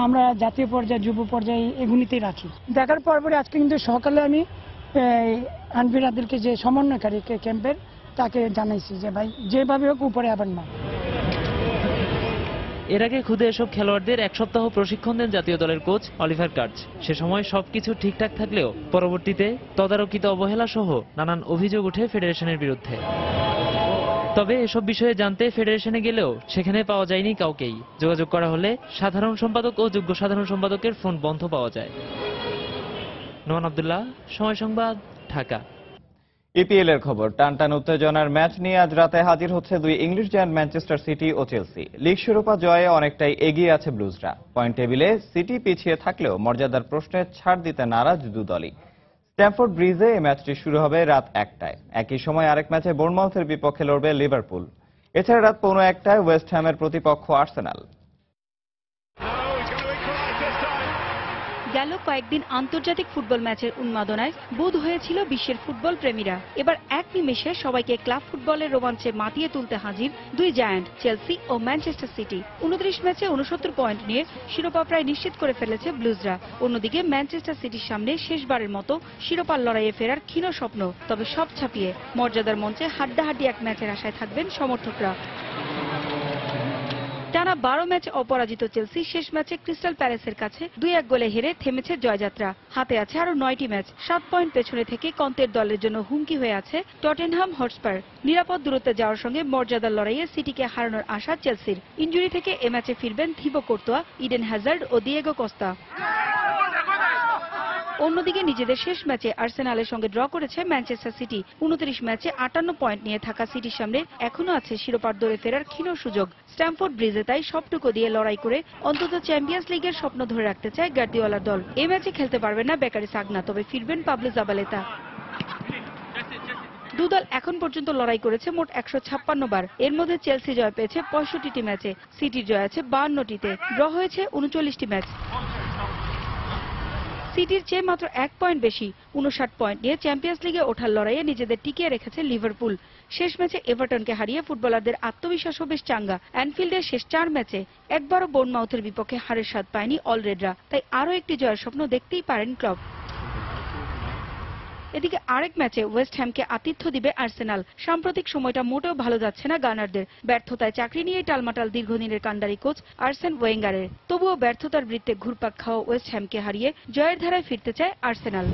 Speaker 23: আমরা জাতীয় পর্যায়ে যুব পর্যায়ে এগুলিতেই রাখি। দেখার পরে আজকে কিন্তু সকালে আমি আনবির আদিলকে যে সমন্বয়কারী ক্যাম্পের তাকে জানাইছি যে ভাই যেভাবে হোক উপরে আবার না।
Speaker 11: এর আগে খুদে এসব খেলোয়াড়দের 1 সপ্তাহ প্রশিক্ষণ দেন জাতীয় দলের কোচ অলিভার কার্জ। সে সময় সবকিছু ঠিকঠাক থাকলেও পরবর্তীতে তদারকিত অবহেলা সহ নানান অভিযোগ ওঠে ফেডারেশনের বিরুদ্ধে। তবে এসব বিষয়ে জানতে ফেডারেশনে গেলেও সেখানে পাওয়া যায়নি কাউকেই। যোগাযোগ করা হলে সাধারণ সম্পাদক ও যুগ্ম সাধারণ সম্পাদকের ফোন বন্ধ পাওয়া যায়। নোমান আব্দুল্লাহ, সময় সংবাদ, ঢাকা।
Speaker 1: ইপিএল এর খবর। টানটান উত্তেজনার ম্যাচ নিয়ে আজ রাতে হাজির হচ্ছে দুই ইংলিশ জায়ান্ট ম্যানচেস্টার সিটি ও চেলসি। লিগ শিরোপা জয়ে অনেকটাই এগিয়ে আছে ব্লুজরা। পয়েন্ট টেবিলে সিটি পিছিয়ে থাকলেও মর্যাদার প্রশ্নে ছাড় দিতে নারাজ দু দলই। স্ট্যামফোর্ড ব্রিজে এই ম্যাচটি শুরু হবে রাত 1টায়। একই সময় আরেক ম্যাচে বোর্নমাউথের বিপক্ষে লড়বে লিভারপুল। এছাড়া রাত 1:15টায় ওয়েস্ট হ্যামের প্রতিপক্ষ আর্সেনাল।
Speaker 2: গেল কয়েকদিন আন্তর্জাতিক ফুটবল ম্যাচের উন্মাদনায় বুঁদ হয়েছিল বিশ্বের ফুটবল প্রেমীরা। এবার এক নিমেষে সবাইকে ক্লাব ফুটবলের রোমাঞ্চে মাতিয়ে তুলতে হাজির দুই জায়ান্ট চেলসি ও ম্যানচেস্টার সিটি। 29 ম্যাচে 69 পয়েন্ট নিয়ে শিরোপা প্রায় নিশ্চিত করে ফেলেছে ব্লুজরা। অন্যদিকে ম্যানচেস্টার সিটির সামনে শেষবারের মতো শিরোপার লড়াইয়ে ফেরার ক্ষীণ স্বপ্ন। তবে সব ছাপিয়ে মর্যাদার মঞ্চে হাড্ডাহাড্ডি এক ম্যাচের আশায় থাকবেন সমর্থকরা। টানা 12 ম্যাচ অপরাজিত চেলসি শেষ ম্যাচে ক্রিস্টাল প্যালেসের কাছে 2-1 গোলে হেরে থেমেছে জয়যাত্রা। হাতে আছে আরো 9টি ম্যাচ। 7 পয়েন্ট পেছনে থেকে কন্তের দলের জন্য হুমকি হয়ে আছে টটেনহাম হটস্পার। নিরাপদ দূরত্বে যাওয়ার সঙ্গে মর্যাদার লড়াইয়ে সিটিকে হারানোর আশা চেলসির। ইনজুরি থেকে এ ম্যাচে ফিরবেন থিবো কোর্তোয়া, ইডেন হ্যাজার্ড ও দিয়েগো কস্তা। অন্যদিকে নিজেদের শেষ ম্যাচে আর্সেনালের সঙ্গে ড্র করেছে ম্যানচেস্টার সিটি। 29 ম্যাচে 58 পয়েন্ট নিয়ে থাকা সিটির সামনে এখনো আছে শিরোপার দৌড়ে ফেরার ক্ষীণ সুযোগ। স্ট্যামফোর্ড ব্রিজে তাই সবটুকু দিয়ে লড়াই করে অন্তত চ্যাম্পিয়ন্স লিগের স্বপ্ন ধরে রাখতে চায় গার্দিওলার দল। এই ম্যাচে খেলতে পারবেন না বেকারি সাগনা, তবে ফিরবেন পাবলো জাবালেতা। দুদল এখন পর্যন্ত লড়াই করেছে মোট 156 বার। এর মধ্যে চেলসি জয় পেয়েছে 65টি ম্যাচে, সিটির জয় আছে 52টিতে, ড্র হয়েছে 39টি ম্যাচ। সিটির চেয়ে মাত্র 1 পয়েন্ট বেশি 59 পয়েন্ট নিয়ে চ্যাম্পিয়ন্স লিগে ওঠার লড়াইয়ে নিজেদের টিকিয়ে রেখেছে লিভারপুল। শেষ ম্যাচে এভারটনকে হারিয়ে ফুটবলারদের আত্মবিশ্বাসও বেশ চাঙ্গা। অ্যানফিল্ডের শেষ 4 ম্যাচে একবারও বোর্নমাউথের বিপক্ষে হারের স্বাদ পায়নি অলরেডরা। তাই আরও একটি জয়ের স্বপ্ন দেখতেই পারেন ক্লাব। এদিকে আরেক ম্যাচে ওয়েস্ট হ্যামকে আতিথ্য দিবে আর্সেনাল। সাম্প্রতিক সময়টা মোটেও ভালো যাচ্ছে না গানারদের। ব্যর্থতায় চাকরি নিয়ে টালমাটাল দীর্ঘদিনের কান্ডারি কোচ আর্সেন ওয়েঙ্গারের। তবুও ব্যর্থতার বৃত্তে ঘুরপাক খাওয়া ওয়েস্ট হ্যামকে হারিয়ে জয়ের ধারায় ফিরতে চায় আর্সেনাল।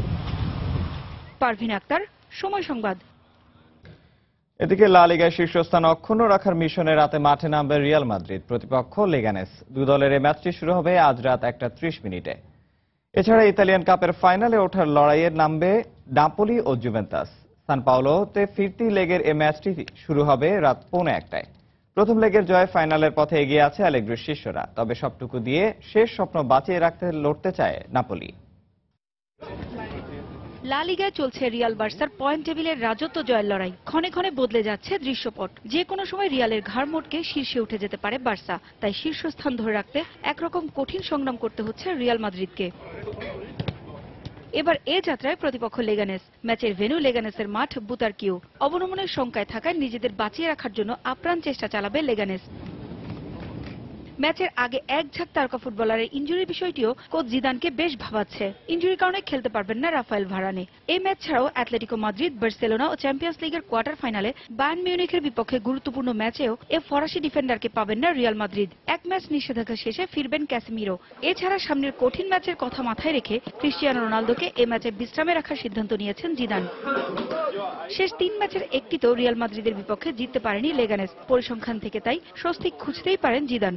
Speaker 2: পারভিন আক্তার, সময় সংবাদ।
Speaker 1: এদিকে লা লিগায় শীর্ষস্থান অক্ষুণ্ণ রাখার মিশনে রাতে মাঠে নামবে রিয়াল মাদ্রিদ, প্রতিপক্ষ লেগানেস। দুই দলের এই ম্যাচটি শুরু হবে আজ রাত 1:30 এছাড়া ইতালিয়ান কাপের ফাইনালে ওঠার লড়াইয়ে নামবে নাপোলি ও জুভেন্টাস। সান পাওলোতে ফিরতি লেগের এই ম্যাচটি শুরু হবে রাত 1:45। প্রথম লেগের জয় ফাইনালের পথে এগিয়ে আছে অ্যালেগ্রির শিষ্যরা। তবে সবটুকু দিয়ে শেষ স্বপ্ন বাঁচিয়ে রাখতে লড়তে চায় নাপোলি।
Speaker 2: লা লিগায় চলছে রিয়াল বার্সার পয়েন্ট টেবিলের রাজত্ব জয়ের লড়াই। ক্ষণে ক্ষণে বদলে যাচ্ছে দৃশ্যপট। যে কোনো সময় রিয়ালের ঘাড় মোটকে শীর্ষে উঠে যেতে পারে বার্সা। তাই শীর্ষস্থান ধরে রাখতে একরকম কঠিন সংগ্রাম করতে হচ্ছে রিয়াল মাদ্রিদকে। এবার এ যাত্রায় প্রতিপক্ষ লেগানেস। ম্যাচের ভেন্যু লেগানেসের মাঠ বুতারকিউ। অবনমনের শঙ্কায় থাকায় নিজেদের বাঁচিয়ে রাখার জন্য আপ্রাণ চেষ্টা চালাবে লেগানেস। ম্যাচের আগে এক ঝাঁক তারকা ফুটবলারের ইনজুরির বিষয়টিও কোচ জিদানকে বেশ ভাবাচ্ছে। ইনজুরির কারণে খেলতে পারবেন না রাফায়েল ভারানে। এই ম্যাচ ছাড়াও অ্যাটলেটিকো মাদ্রিদ, বার্সেলোনা ও চ্যাম্পিয়ন্স লিগের কোয়ার্টার ফাইনালে বায়ার্ন মিউনিখের বিপক্ষে গুরুত্বপূর্ণ ম্যাচেও এ ফরাসি ডিফেন্ডারকে পাবেন না রিয়াল মাদ্রিদ। এক ম্যাচ নিষেধাজ্ঞা শেষে ফিরবেন ক্যাসেমিরো। এছাড়া সামনের কঠিন ম্যাচের কথা মাথায় রেখে ক্রিস্টিয়ানো রোনালদোকে এ ম্যাচে বিশ্রামে রাখার সিদ্ধান্ত নিয়েছেন জিদান। শেষ 3 ম্যাচের একটিতেও রিয়াল মাদ্রিদের বিপক্ষে জিততে পারেনি লেগানেস। পরিসংখ্যান থেকে তাই স্বস্তি খুঁজতেই পারেন জিদান।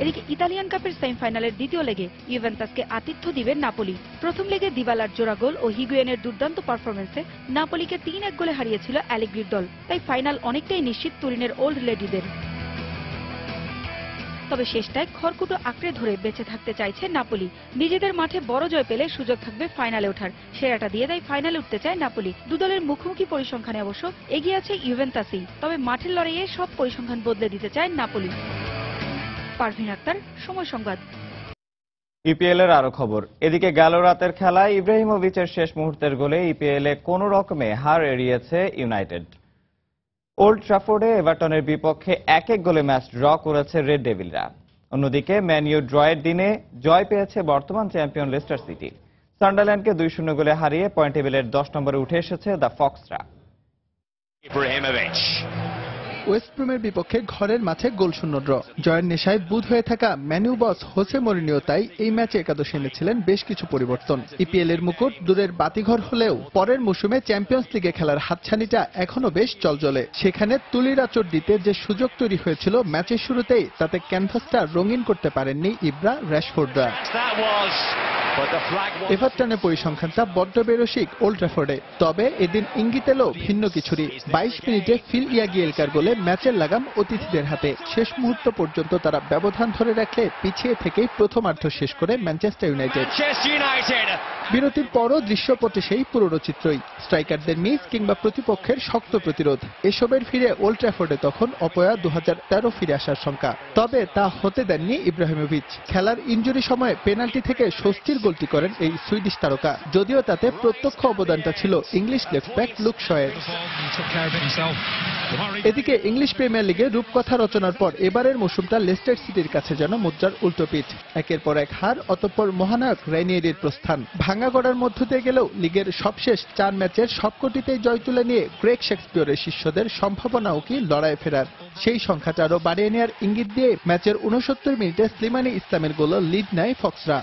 Speaker 2: এদিকে ইতালিয়ান কাপের সেমিফাইনালের দ্বিতীয় লেগে ইউভেন্টাসকে আতিথ্য দিবে নাপোলি। প্রথম লেগে দিবালার জোড়া গোল ও হিগুয়েনের দুর্দান্ত পারফরমেন্সে নাপোলিকে 3-1 গোলে হারিয়েছিল অ্যালেগ্রির দল। তাই ফাইনাল অনেকটাই নিশ্চিত তুরিনের ওল্ড লেডিদের। তবে শেষটায় খড়কুটো আঁকড়ে ধরে বেঁচে থাকতে চাইছে নাপোলি। নিজেদের মাঠে বড় জয় পেলে সুযোগ থাকবে ফাইনালে ওঠার। সেরাটা দিয়ে তাই ফাইনালে উঠতে চায় নাপোলি। দুদলের মুখোমুখি পরিসংখ্যানে অবশ্য এগিয়ে আছে ইউভেন্টাসই। তবে মাঠের লড়াইয়ে সব পরিসংখ্যান বদলে দিতে চায় নাপোলি। পারভিন আক্তার, সময় সংবাদ।
Speaker 1: ইপিএল এর আরো খবর। এদিকে গেল রাতের খেলায় ইব্রাহিমোভিচের শেষ মুহূর্তের গোলে ইপিএল এ কোন রকমে হার এড়িয়েছে ইউনাইটেড। ওল্ড ট্রাফোর্ডে এভারটনের বিপক্ষে 1-1 গোলে ম্যাচ ড্র করেছে রেড ডেভিলরা। অন্যদিকে ম্যান ইউ ড্রয়ের দিনে জয় পেয়েছে বর্তমান চ্যাম্পিয়ন লেস্টার সিটি। সান্ডারল্যান্ডকে 2-0 গোলে হারিয়ে পয়েন্ট টেবিলের 10 নম্বরে উঠে এসেছে দ্য ফক্সরা।
Speaker 17: ওয়েস্ট ব্রুমের বিপক্ষে ঘরের মাঠে গোলশূন্য ড্র। জয়ের নেশায় বুঁদ হয়ে থাকা ম্যানইউ বস হোসে মরিনিও তাই এই ম্যাচে একাদশে এনেছিলেন বেশ কিছু পরিবর্তন। ইপিএল এর মুকুট দূরের বাতিঘর হলেও পরের মৌসুমে চ্যাম্পিয়ন্স লিগে খেলার হাতছানিটা এখনো বেশ চলচলে। সেখানে তুলির আঁচড় দিতে যে সুযোগ তৈরি হয়েছিল ম্যাচের শুরুতেই, তাতে ক্যানভাসটা রঙিন করতে পারেননি ইব্রা রাশফোর্ডরা। এভারটনের পরিসংখ্যানটা বড্ড বেরসিক ওল্ড ট্রাফোর্ডে। তবে এদিন ইঙ্গিত এলো ভিন্ন কিছুরই। 22 মিনিটে ফিল ইয়াগিয়েলকার গোলে ম্যাচের লাগাম অতিথিদের হাতে। শেষ মুহূর্ত পর্যন্ত তারা ব্যবধান ধরে রাখলে পিছিয়ে থেকেই প্রথমার্ধ শেষ করে ম্যানচেস্টার ইউনাইটেড।
Speaker 3: বিরতির পরও দৃশ্যপটে সেই পুরনো চিত্রই, স্ট্রাইকারদের মিস কিংবা প্রতিপক্ষের শক্ত প্রতিরোধ। এসবের ফিরে ওল্ড ট্র্যাফোর্ডে তখন অপয়া 2013 ফিরে আসার শঙ্কা। তবে তা হতে দেননি ইব্রাহিমোভিচ। খেলার ইনজুরি সময়ে পেনাল্টি থেকে স্বস্তির গোলটি করেন এই সুইডিশ তারকা, যদিও তাতে প্রত্যক্ষ অবদানটা ছিল ইংলিশ লেফট ব্যাক লুক শয়ের। এদিকে ইংলিশ প্রিমিয়ার লিগে রূপকথা রচনার পর এবারের মৌসুমটা লেস্টার সিটির কাছে যেন মুদ্রার উল্টোপিঠ। একের পর এক হার, অতঃপর মহানায়ক রানিয়েরির প্রস্থান। ভাঙা গড়ার মধ্য দিয়ে গেলেও লিগের সবশেষ 4 ম্যাচের সবকটিতেই জয় তুলে নিয়ে গ্রেগ শেক্সপিয়রের শিষ্যদের সম্ভাবনাও কি লড়াইয়ে ফেরার। সেই সংখ্যাটা আরও বাড়িয়ে নেওয়ার ইঙ্গিত দিয়ে ম্যাচের 69 মিনিটে স্লিমানি ইসলামের গোলে লিড নেয় ফক্সরা।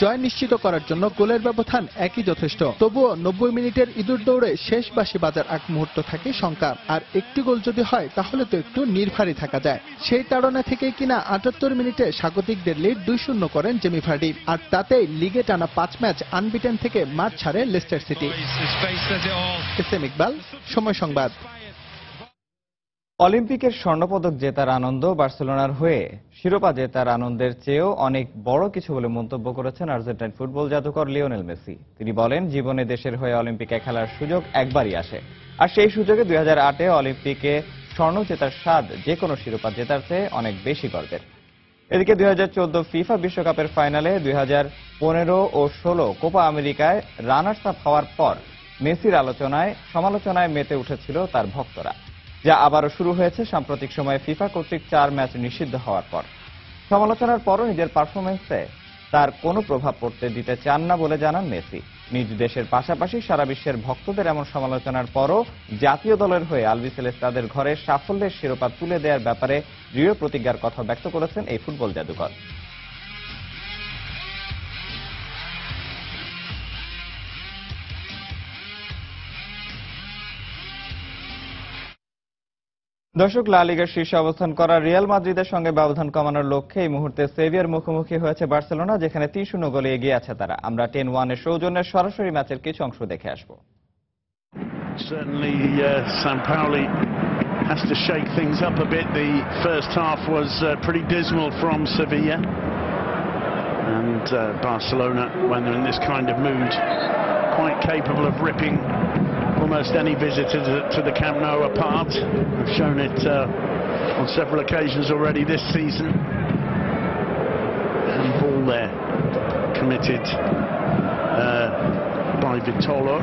Speaker 3: জয় নিশ্চিত করার জন্য গোলের ব্যবধান একই যথেষ্ট। তবুও 90 মিনিটের ইঁদুর দৌড়ে শেষ বাঁশি বাজার আগ মুহূর্ত থাকে শঙ্কা। আর একটি গোল যদি হয় তাহলে তো একটু নির্ভারী থাকা যায়। সেই তাড়না থেকেই কিনা 78 মিনিটে স্বাগতিকদের লিড 2-0 করেন জেমি ভার্ডি। আর তাতেই লিগে টানা 5 ম্যাচ আনবিটেন থেকে মাঠ ছাড়ে লেস্টার সিটি। এসএম ইকবাল, সময় সংবাদ।
Speaker 1: অলিম্পিকের স্বর্ণপদক জেতার আনন্দ বার্সেলোনার হয়ে শিরোপা জেতার আনন্দের চেয়েও অনেক বড় কিছু বলে মন্তব্য করেছেন আর্জেন্টাইন ফুটবল জাদুকর লিওনেল মেসি। তিনি বলেন, জীবনে দেশের হয়ে অলিম্পিকে খেলার সুযোগ একবারই আসে, আর সেই সুযোগে 2008-এ অলিম্পিকে স্বর্ণ জেতার স্বাদ যে কোনো শিরোপা জেতার চেয়ে অনেক বেশি গর্বের। এদিকে 2014 ফিফা বিশ্বকাপের ফাইনালে 2015 ও 16 কোপা আমেরিকায় রানার্স আপ হওয়ার পর মেসির সমালোচনায় মেতে উঠেছিল তার ভক্তরা, যা আবারও শুরু হয়েছে সাম্প্রতিক সময়ে ফিফা কর্তৃক 4 ম্যাচ নিষিদ্ধ হওয়ার পর। সমালোচনার পরও নিজের পারফরমেন্সে তার কোনো প্রভাব পড়তে দিতে চান না বলে জানান মেসি। নিজ দেশের পাশাপাশি সারা বিশ্বের ভক্তদের এমন সমালোচনার পরও জাতীয় দলের হয়ে আলবিসেলেস্তাদের ঘরে সাফল্যের শিরোপা তুলে দেওয়ার ব্যাপারে দৃঢ় প্রতিজ্ঞার কথা ব্যক্ত করেছেন এই ফুটবল জাদুকর। দর্শক, লা লিগার শীর্ষে অবস্থান করা রিয়াল মাদ্রিদের সঙ্গে ব্যবধান কমানোর লক্ষ্যে এই মুহূর্তে সেভিয়ার মুখোমুখি হয়েছে বার্সেলোনা, যেখানে 3-0 গোলে এগিয়ে আছে তারা। আমরা 10-1 সৌজন্যে সরাসরি ম্যাচের কিছু অংশ দেখে আসব।
Speaker 5: Certainly, Sampaoli has to shake things up a bit. The first half was pretty dismal from Sevilla, and Barcelona, when they're in this kind of mood, quite capable of ripping almost any visitor to the Camp Nou apart. They've shown it on several occasions already this season. And ball there committed by Vitolo.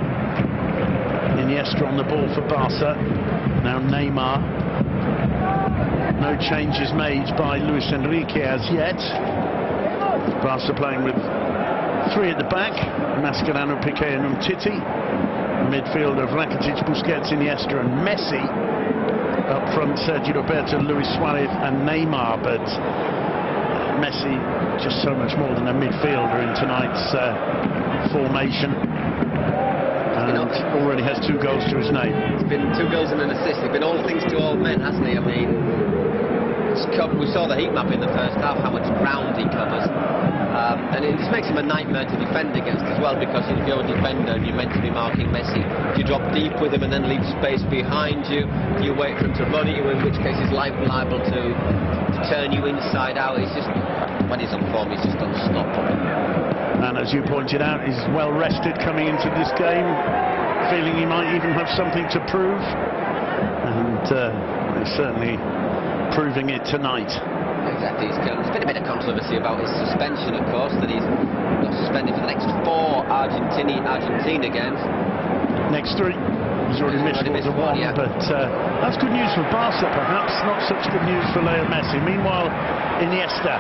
Speaker 5: Iniesta on the ball for Barca. Now Neymar. No changes made by Luis Enrique as yet. Barca playing with 3 at the back: Mascherano, Piqué and Umtiti. Midfield of Rakitic, Busquets, Iniesta and Messi. Up front, Sergio Roberto, Luis Suarez and Neymar, but Messi just so much more than a midfielder in tonight's formation, and already has 2 goals to his name.
Speaker 6: It's been 2 goals and an assist. It's been all things to all men, hasn't he? I mean, we saw the heat map in the first half, how much ground he covers. And it just makes him a nightmare to defend against as well, because if you're a defender and you're meant to be marking Messi, you drop deep with him and then leave space behind you. You wait for him to run at you, in which case he's liable to turn you inside out. He's just, when he's on form, he's just unstoppable.
Speaker 5: And as you pointed out, he's well rested coming into this game, feeling he might even have something to prove, and he's certainly proving it tonight.
Speaker 6: Exactly. There's been a bit of controversy about his suspension, of course, that he's not suspended for the next 4 Argentina games.
Speaker 5: Next 3. He's already missed one, yeah. But that's good news for Barca, perhaps. Not such good news for Leo Messi. Meanwhile, Iniesta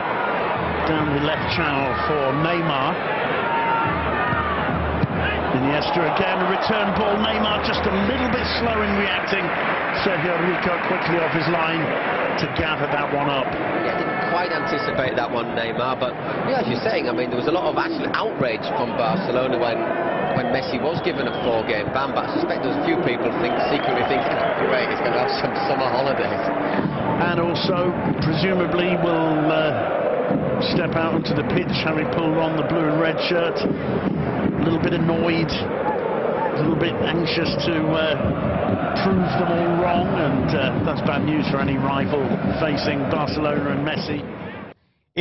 Speaker 5: down the left channel for Neymar. Iniesta again, a return ball. Neymar just a little bit slow in reacting. Sergio Rico quickly off his line to gather that one up.
Speaker 6: Yeah, didn't quite anticipate that one, Neymar, but yeah, as you're saying, I mean, there was a lot of actual outrage from Barcelona when Messi was given a 4-game ban, but I suspect there was a few people secretly thinking, oh, great, he's going to have some summer holidays.
Speaker 5: And also, presumably, will step out onto the pitch having pulled on the blue and red shirt. A little bit annoyed, a little bit anxious to prove them all wrong, and that's bad news for any rival facing Barcelona and Messi.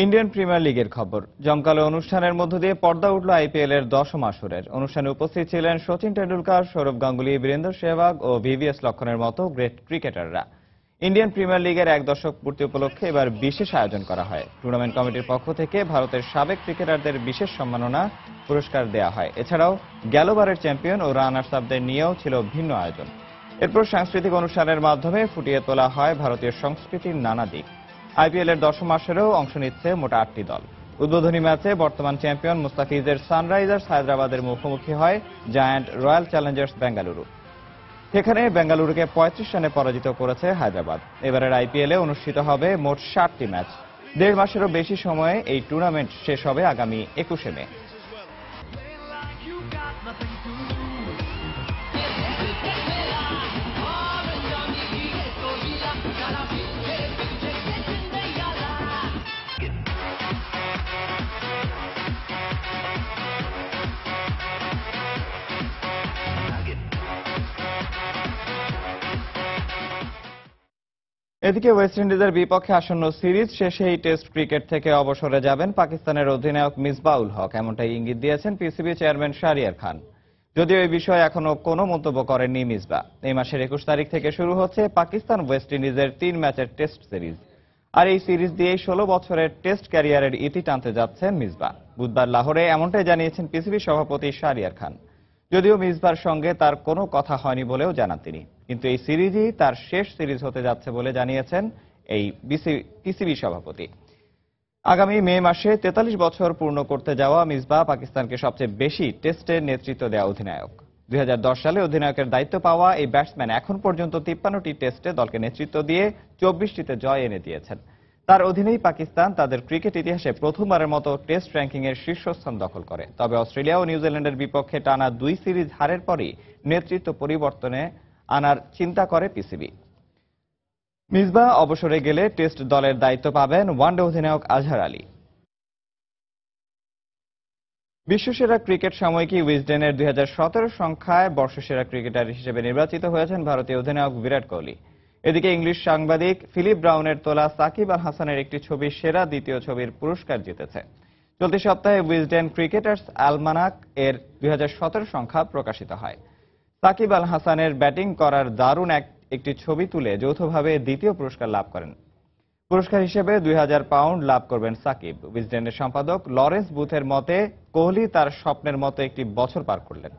Speaker 1: Indian premier লিগের খবর। জমকালো অনুষ্ঠানের মধ্য দিয়ে পর্দা উঠল IPL এর 10ম আসরের। অনুষ্ঠানে উপস্থিত ছিলেন সচিন টেন্ডুলকার, সৌরভ গাঙ্গুলি, বীরেন্দ্র সেহবাগ ও ভিভিএস লক্ষ্মণের মতো গ্রেট ক্রিকেটাররা। ইন্ডিয়ান প্রিমিয়ার লিগের 1 দশক পূর্তি উপলক্ষে এবার বিশেষ আয়োজন করা হয়। টুর্নামেন্ট কমিটির পক্ষ থেকে ভারতের সাবেক ক্রিকেটারদের বিশেষ সম্মাননা পুরস্কার দেওয়া হয়। এছাড়াও গেলবারের চ্যাম্পিয়ন ও রানার্স আপদের নিয়েও ছিল ভিন্ন আয়োজন। এরপর সাংস্কৃতিক অনুষ্ঠানের মাধ্যমে ফুটিয়ে তোলা হয় ভারতীয় সংস্কৃতির নানা দিক। আইপিএল এর 10ম আসরেও অংশ নিচ্ছে মোট 8টি দল। উদ্বোধনী ম্যাচে বর্তমান চ্যাম্পিয়ন মুস্তাফিজের সানরাইজার্স হায়দ্রাবাদের মুখোমুখি হয় জায়ান্ট রয়্যাল চ্যালেঞ্জার্স বেঙ্গালুরু। সেখানে বেঙ্গালুরুকে 35 রানে পরাজিত করেছে হায়দ্রাবাদ। এবারের আইপিএলে অনুষ্ঠিত হবে মোট 60টি ম্যাচ। 1.5 মাসেরও বেশি সময়ে এই টুর্নামেন্ট শেষ হবে আগামী 21শে মে। এদিকে ওয়েস্ট ইন্ডিজের বিপক্ষে আসন্ন সিরিজ শেষেই টেস্ট ক্রিকেট থেকে অবসরে যাবেন পাকিস্তানের অধিনায়ক মিসবাহ-উল হক, এমনটাই ইঙ্গিত দিয়েছেন পিসিবি চেয়ারম্যান শাহরিয়ার খান। যদিও এই বিষয়ে এখনো কোনো মন্তব্য করেননি মিসবাহ। এই মাসের 21 তারিখ থেকে শুরু হচ্ছে পাকিস্তান ওয়েস্ট ইন্ডিজের 3 ম্যাচের টেস্ট সিরিজ। আর এই সিরিজ দিয়েই 16 বছরের টেস্ট ক্যারিয়ারের ইতি টানতে যাচ্ছেন মিসবাহ। বুধবার লাহোরে এমনটাই জানিয়েছেন পিসিবি সভাপতি শাহরিয়ার খান। যদিও মিসবাহর সঙ্গে তার কোনো কথা হয়নি বলেও জানান তিনি, কিন্তু এই সিরিজই তার শেষ সিরিজ হতে যাচ্ছে বলে জানিয়েছেন এই পিসিবি সভাপতি। আগামী মে মাসে 43 বছর পূর্ণ করতে যাওয়া মিসবাহ পাকিস্তানকে সবচেয়ে বেশি টেস্টের নেতৃত্ব দেওয়া অধিনায়ক। 2010 সালে অধিনায়কের দায়িত্ব পাওয়া এই ব্যাটসম্যান এখন পর্যন্ত 53টি টেস্টে দলকে নেতৃত্ব দিয়ে 24টিতে জয় এনে দিয়েছেন। তার অধীনেই পাকিস্তান তাদের ক্রিকেট ইতিহাসে প্রথমবারের মতো টেস্ট র্যাঙ্কিংয়ের শীর্ষস্থান দখল করে। তবে অস্ট্রেলিয়া ও নিউজিল্যান্ডের বিপক্ষে টানা 2 সিরিজ হারের পরই নেতৃত্ব পরিবর্তনে আনার চিন্তা করে পিসিবি। মিসবাহ অবসরে গেলে টেস্ট দলের দায়িত্ব পাবেন ওয়ানডে অধিনায়ক আজহার আলী। বিশ্বসেরা ক্রিকেট সাময়িকী উইজডেনের 2017 সংখ্যায় বর্ষসেরা ক্রিকেটার হিসেবে নির্বাচিত হয়েছেন ভারতীয় অধিনায়ক বিরাট কোহলি। এদিকে ইংলিশ সাংবাদিক ফিলিপ ব্রাউনের তোলা সাকিব আল হাসানের একটি ছবি সেরা দ্বিতীয় ছবির পুরস্কার জিতেছে। চলতি সপ্তাহে উইজডেন ক্রিকেটার্স অ্যালমানাক এর 2017 সংখ্যা প্রকাশিত হয়। সাকিব আল হাসানের ব্যাটিং করার দারুণ একটি ছবি তুলে যৌথভাবে দ্বিতীয় পুরস্কার লাভ করেন। পুরস্কার হিসেবে 2000 পাউন্ড লাভ করবেন সাকিব। উইজডেনের সম্পাদক লরেন্স বুথের মতে কোহলি তার স্বপ্নের মতো একটি বছর পার করলেন।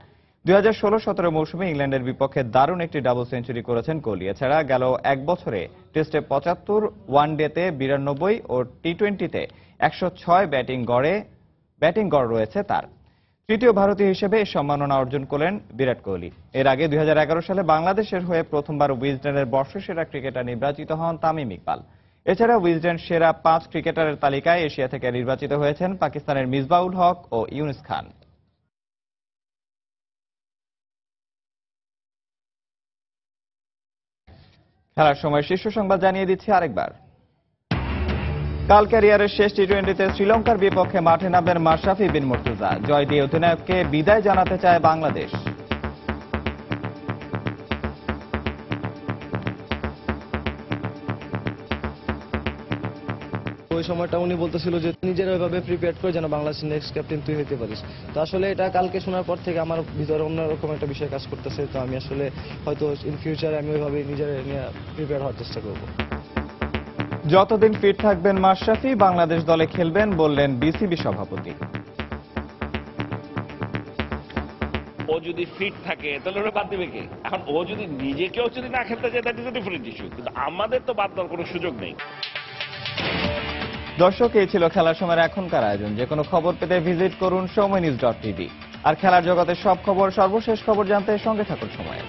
Speaker 1: 2016-17 মৌসুমে ইংল্যান্ডের বিপক্ষে দারুণ একটি ডাবল সেঞ্চুরি করেছেন কোহলি। এছাড়া গেল 1 বছরে টেস্টে 75, ওয়ানডেতে 92 ও টি-20তে 106 ব্যাটিং গড় রয়েছে তার। তৃতীয় ভারতীয় হিসেবে এই সম্মাননা অর্জন করলেন বিরাট কোহলি। এর আগে 2011 সালে বাংলাদেশের হয়ে প্রথমবার উইজডেনের বর্ষসেরা ক্রিকেটার নির্বাচিত হন তামিম ইকবাল। এছাড়া উইজডেন সেরা 5 ক্রিকেটারের তালিকায় এশিয়া থেকে নির্বাচিত হয়েছেন পাকিস্তানের মিসবাহ-উল হক ও ইউনুস খান। খেলার সময় শীর্ষ সংবাদ জানিয়ে দিচ্ছি আরেকবার। কাল ক্যারিয়ারের শেষ টি-20তে শ্রীলঙ্কার বিপক্ষে মাঠে নামবেন মাশরাফি বিন মুর্তজা। জয় দিয়ে অধিনায়ককে বিদায় জানাতে চায় বাংলাদেশ।
Speaker 4: ওই সময়টা উনি বলতেছিল যে নিজের ওইভাবে প্রিপেয়ার করে যেন বাংলাদেশের নেক্সট ক্যাপ্টেন তুই হতে পারিস। তো আসলে এটা কালকে শোনার পর থেকে আমার ভিতরে অন্যরকম একটা বিষয় কাজ করতেছে। তো আমি আসলে হয়তো ইন ফিউচারে আমি ওইভাবে নিজের নিয়ে প্রিপেয়ার হওয়ার চেষ্টা করব।
Speaker 1: যতদিন ফিট থাকবেন মাশরাফি বাংলাদেশ দলে খেলবেন বললেন বিসিবি সভাপতি।
Speaker 8: ও যদি ফিট থাকে তাহলে ওরা বাদ দেবে কে? এখন ও যদি নিজেকেও যদি না খেলতে যায় that is a different issue, কিন্তু আমাদের তো বাদ দেওয়ার কোনো সুযোগ নেই।
Speaker 1: দর্শক, এই ছিল খেলার সময়ের এখনকার আয়োজন। যে কোনো খবর পেতে ভিজিট করুন সময়নিউজ.tv। আর খেলার জগতের সব খবর, সর্বশেষ খবর জানতে সঙ্গে থাকুন সময়।